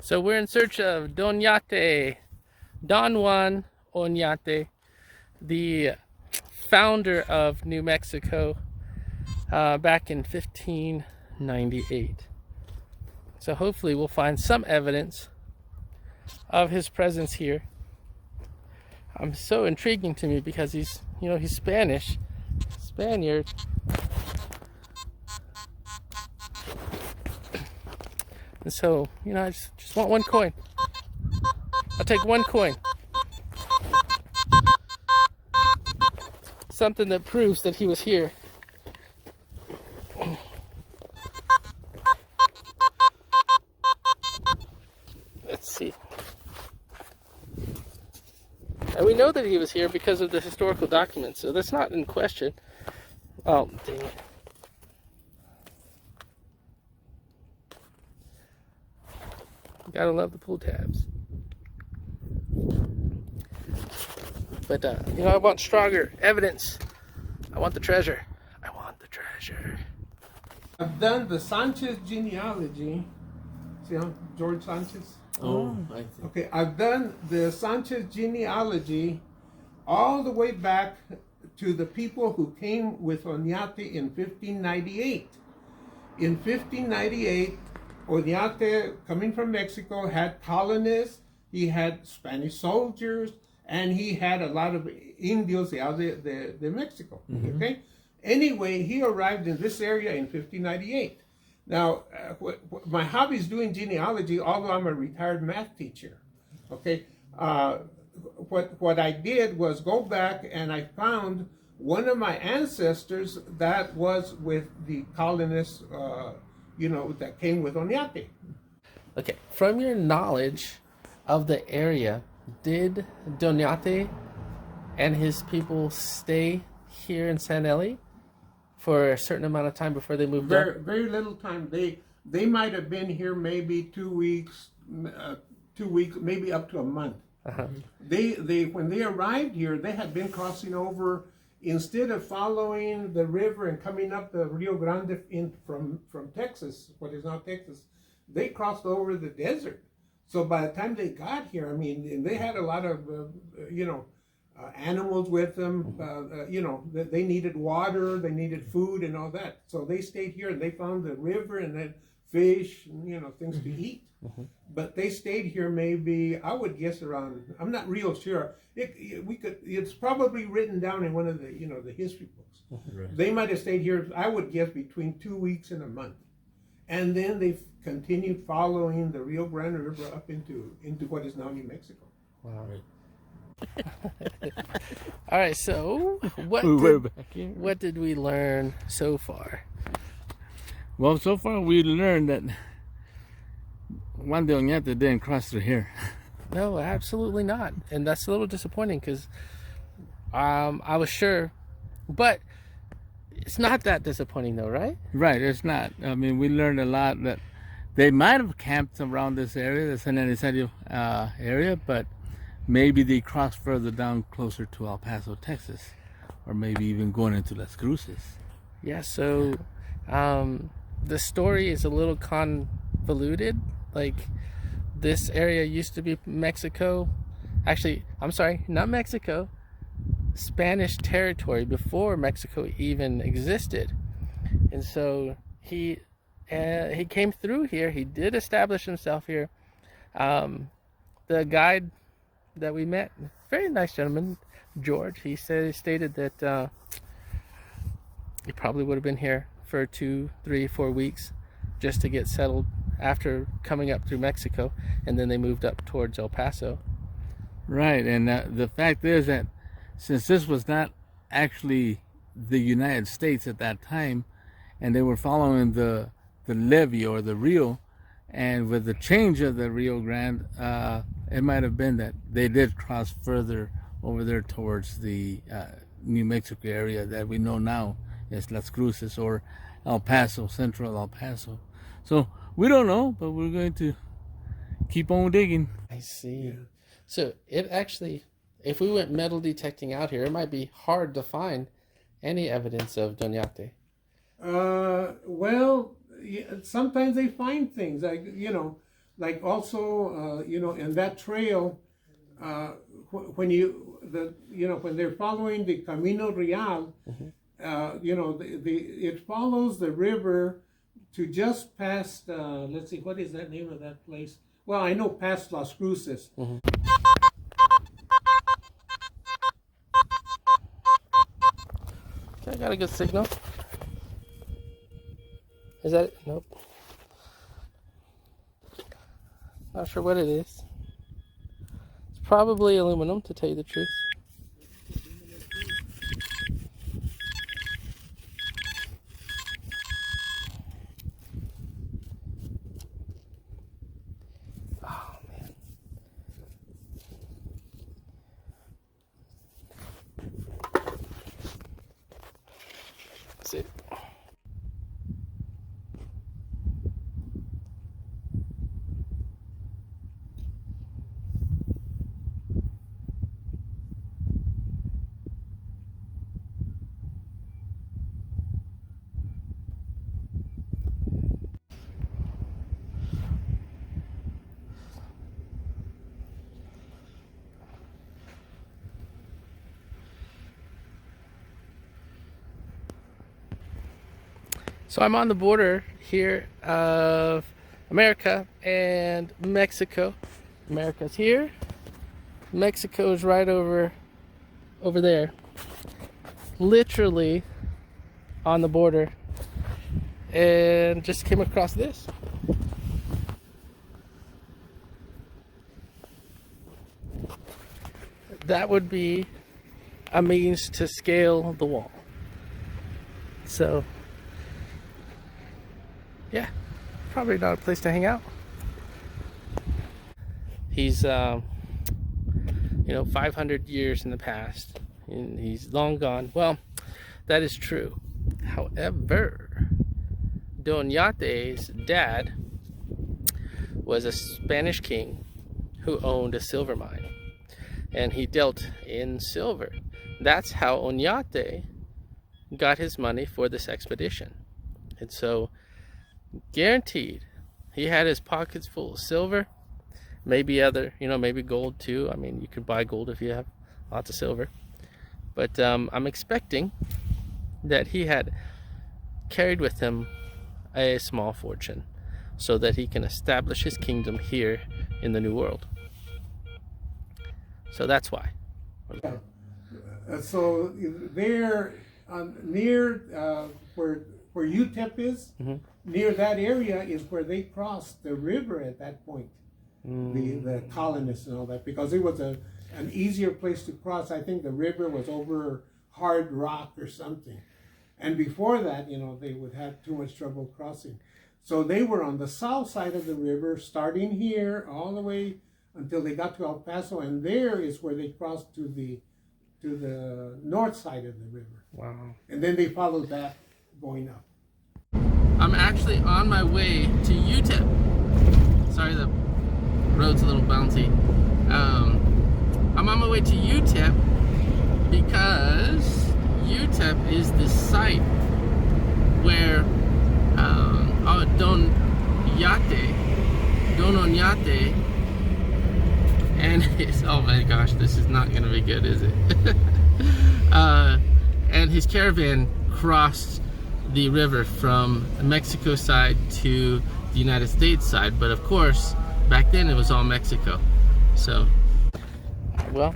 So we're in search of Don Juan Onate, the founder of New Mexico back in 1598. So hopefully we'll find some evidence of his presence here. So intriguing to me because he's Spanish, Spaniard. And so, I just want one coin. I'll take one coin. Something that proves that he was here. Let's see. And we know that he was here because of the historical documents, so that's not in question. Oh, dang it. Gotta love the pull tabs. But, I want stronger evidence. I want the treasure. I want the treasure. I've done the Sanchez genealogy. See how George Sanchez? Oh, I see. Okay, I've done the Sanchez genealogy all the way back to the people who came with Onate in 1598. In 1598, Onate, coming from Mexico, had colonists, he had Spanish soldiers, and he had a lot of Indios out de Mexico. Mm-hmm. Okay? Anyway, he arrived in this area in 1598. Now, my hobby is doing genealogy, although I'm a retired math teacher. Okay? What I did was go back and I found one of my ancestors that was with the colonists, that came with Onate. Okay, from your knowledge of the area, did Onate and his people stay here in San Eli for a certain amount of time before they moved up? Very little time. They might have been here maybe 2 weeks, maybe up to a month. Uh-huh. They when they arrived here, they had been crossing over. Instead of following the river and coming up the Rio Grande from Texas, what is now Texas, they crossed over the desert. So by the time they got here, they had a lot of, animals with them. They needed water, they needed food and all that. So they stayed here and they found the river and then fish, and, things to eat. Mm-hmm. But they stayed here maybe, I would guess around, I'm not real sure. It's probably written down in one of the, the history books. Right. They might have stayed here, I would guess, between 2 weeks and a month. And then they continued following the Rio Grande River up into what is now New Mexico. Wow. All right, so what did we learn so far? Well, so far we learned that Juan de Onate didn't cross through here. No, absolutely not. And that's a little disappointing because I was sure. But it's not that disappointing though, right? Right, it's not. We learned a lot that they might have camped around this area, the San Elizario area, but maybe they crossed further down closer to El Paso, Texas, or maybe even going into Las Cruces. Yeah, so the story is a little convoluted. Like, this area used to be Mexico. Actually, I'm sorry, not Mexico. Spanish territory before Mexico even existed. And so he came through here. He did establish himself here. The guide that we met, very nice gentleman, George, he stated that he probably would have been here for 2, 3, 4 weeks just to get settled after coming up through Mexico, and then they moved up towards El Paso. Right, and the fact is that since this was not actually the United States at that time, and they were following the levee or the Rio, and with the change of the Rio Grande, it might have been that they did cross further over there towards the New Mexico area that we know now as Las Cruces or El Paso, central El Paso. So we don't know, but we're going to keep on digging. I see. Yeah. So it actually, if we went metal detecting out here, it might be hard to find any evidence of Onate. Well, sometimes they find things like, like also, you know, in that trail, when when they're following the Camino Real, you know, it follows the river to just past, let's see, what is that name of that place? Well, I know past Las Cruces. Okay, I got a good signal. Is that it? Nope. Not sure what it is. It's probably aluminum, to tell you the truth. Oh, man. That's it. So I'm on the border here of America and Mexico. America's here. Mexico's right over there. Literally on the border. And just came across this. That would be a means to scale the wall. So yeah, probably not a place to hang out. He's, 500 years in the past, and he's long gone. Well, that is true. However, Don Yate's dad was a Spanish king who owned a silver mine, and he dealt in silver. That's how Onate got his money for this expedition. And so, guaranteed, he had his pockets full of silver, maybe maybe gold too. I mean, you could buy gold if you have lots of silver. But I'm expecting that he had carried with him a small fortune so that he can establish his kingdom here in the New World. So that's why. So there, near where UTEP is, near that area is where they crossed the river at that point, the colonists and all that, because it was an easier place to cross. I think the river was over hard rock or something. And before that, they would have too much trouble crossing. So they were on the south side of the river, starting here all the way until they got to El Paso, and there is where they crossed to the north side of the river. Wow. And then they followed that going up. I'm actually on my way to UTEP. Sorry, the road's a little bouncy. I'm on my way to UTEP because UTEP is the site where Don Onate and his, oh my gosh, this is not gonna be good, is it? And his caravan crossed the river from the Mexico side to the United States side, but of course back then it was all Mexico. So well,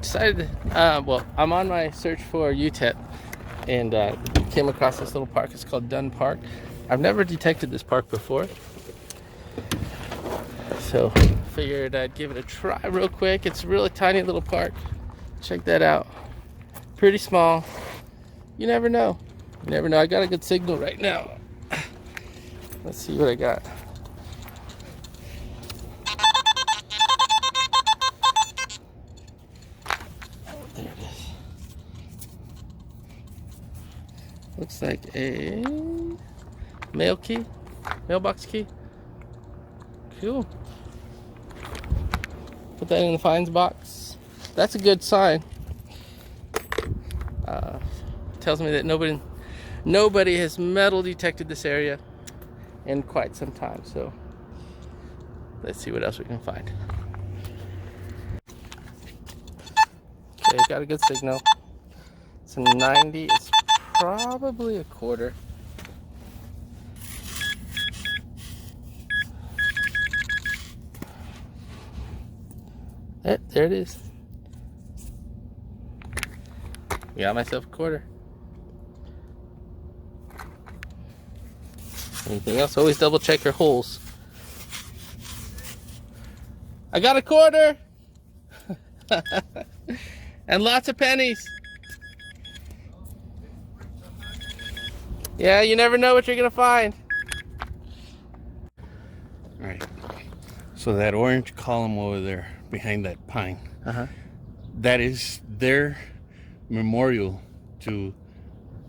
decided I'm on my search for UTEP and came across this little park. It's called Dunn Park. I've never detected this park before, so figured I'd give it a try real quick. It's a really tiny little park. Check that out. Pretty small. You never know. You never know. I got a good signal right now. Let's see what I got. There it is. Looks like a mailbox key. Cool. Put that in the finds box. That's a good sign. Tells me that nobody has metal detected this area in quite some time. So Let's see what else we can find. Okay, got a good signal. It's a 90. It's probably a quarter. There it is. Got myself a quarter. Anything else? Always double check your holes. I got a quarter! And lots of pennies. Yeah, you never know what you're gonna find. All right. So that orange column over there behind that pine, that is their memorial to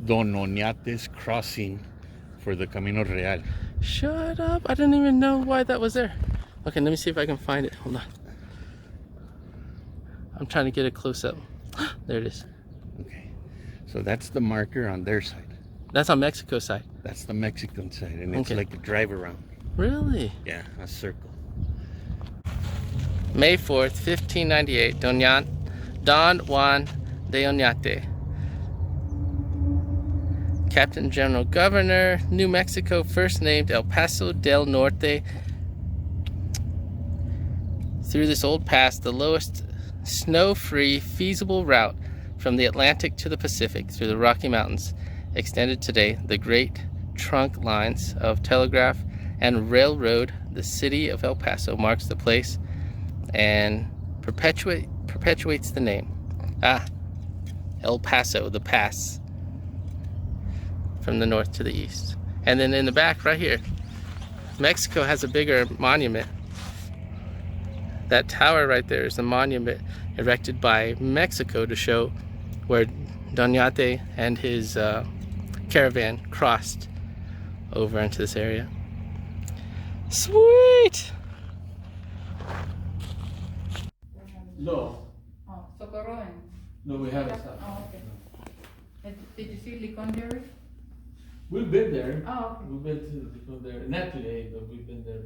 Don Onate's crossing for the Camino Real. Shut up. I didn't even know why that was there. Okay, let me see if I can find it. Hold on. I'm trying to get a close up. There it is. Okay. So that's the marker on their side. That's on Mexico's side. That's the Mexican side, and it's Okay. like a drive around. Really? Yeah, a circle. May 4th, 1598, Don Juan de Onate, Captain General Governor, New Mexico, first named El Paso del Norte. Through this old pass, the lowest snow-free feasible route from the Atlantic to the Pacific through the Rocky Mountains, extended today the great trunk lines of telegraph and railroad. The city of El Paso marks the place and perpetuates the name. El Paso, the pass from the north to the east. And then in the back right here, Mexico has a bigger monument. That tower right there is a monument erected by Mexico to show where Don Onate and his caravan crossed over into this area. Sweet! No, Oh, Socorro and... no, we haven't stopped. Oh, okay. And did you see Licon Dairy? We've been there. Oh, okay. We've been to there, not today, but we've been there.